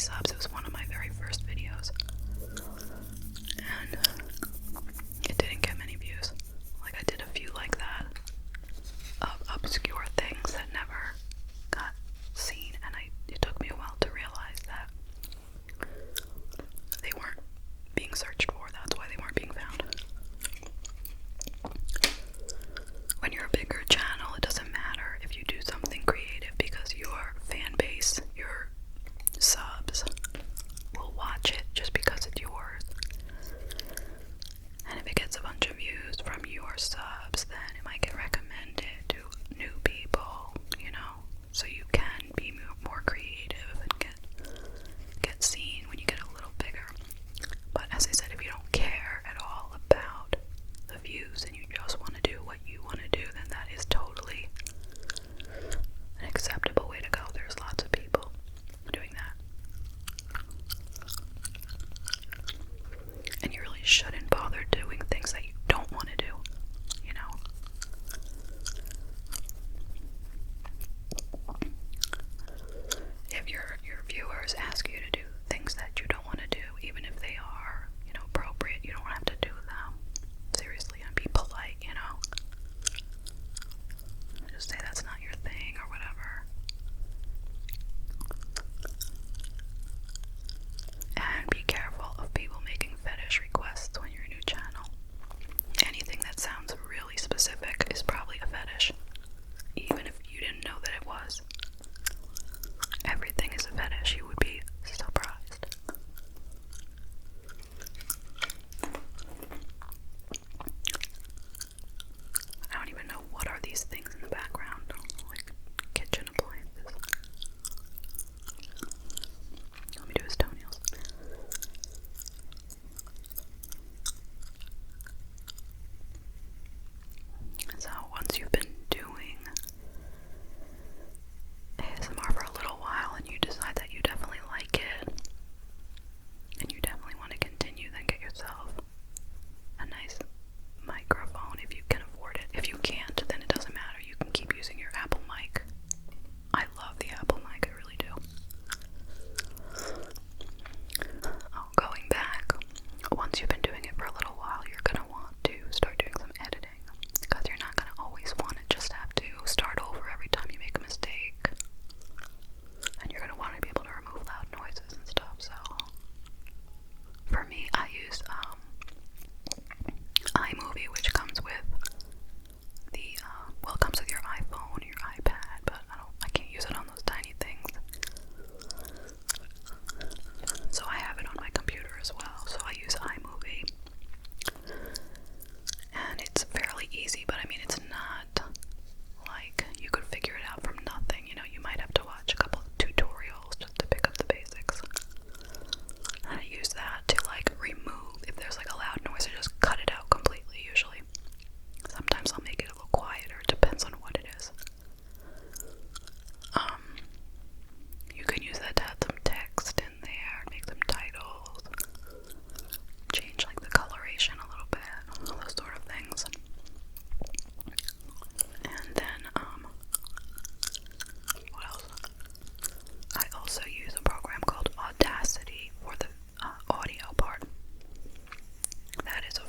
subs. It was one of my very first videos. And it didn't get many views. Like, I did a few like that of obscure things that never got seen, and it took me a while to realize that they weren't being searched for. That's why they weren't being found. When you're a bigger channel, it doesn't matter if you do something creative, because your fan base, your subs, will watch it just because it's yours. And if it gets a bunch of views from your subs, then it might get recommended to new people, you know, so you can be more creative and get seen when you get a little bigger. But as I said, if you don't care at all about the views and you just want to do what you want to do, then that is totally an acceptable way to go. There's lots of people doing that. And you really shouldn't bother doing things that you don't want to do, you know? If your viewers ask you to do things that you don't want to do, even if they are, you know, appropriate, you don't have to do them. Seriously, and be polite, you know? Just say that's not your thing or whatever. And be careful of people making fetish requests when you're a new channel. Anything that sounds really specific is probably a fetish, even if you didn't know that it was. Everything is a fetish. You would be surprised. I don't even know what are these things in the background, like kitchen appliances. Let me do his toenails. So once you've been doing ASMR for a little while and you decide that you definitely like it and you definitely want to continue, then get yourself a nice microphone if you can afford it. If you can't, then it doesn't matter. You can keep using your Apple mic. I love the Apple mic, I really do. Oh, going back, once you've been doing it for a little while, you're going to want to start doing some editing, because you're not going to always want to just have to start over every time you make a mistake. And you're going to want to be able to remove loud noises and stuff. So for me, I use iMovie, which comes with the well, it comes with your iPhone or your iPad, but I can't use it on those tiny things. So I have it on my computer as well. So I use iMovie, and it's fairly easy, but I mean, it's not like you could figure it out from nothing. You know, you might have to watch a couple of tutorials just to pick up the basics. And I use that to like remove, if there's like a loud noise, I just cut it out completely usually. Sometimes I'll make it a little quieter, depends on what it is. You can use that to add some text in there, make some titles, change like the coloration a little bit, all those sort of things. And then, what else? I also use a program called Audacity for the audio part. That is a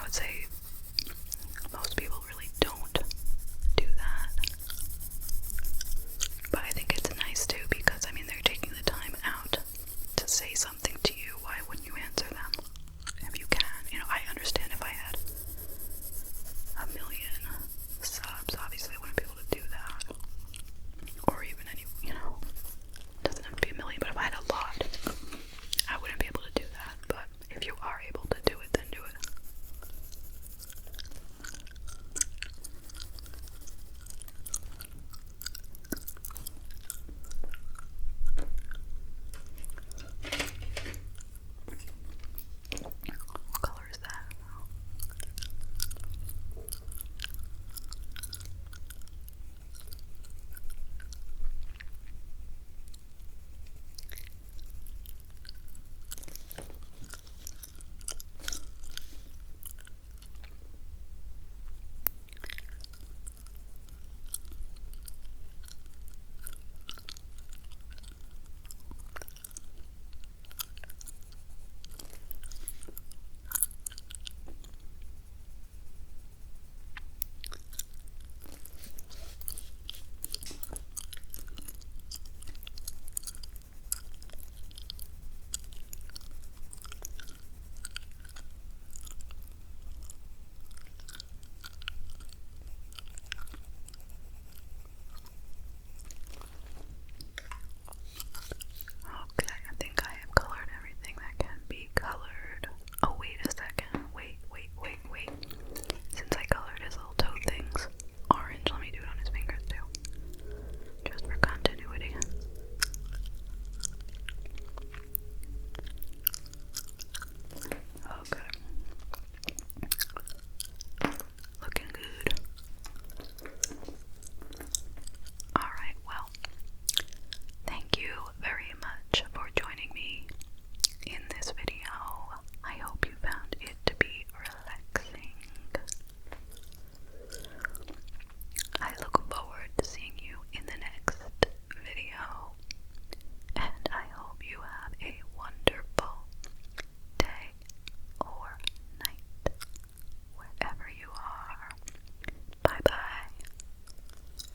would say most people really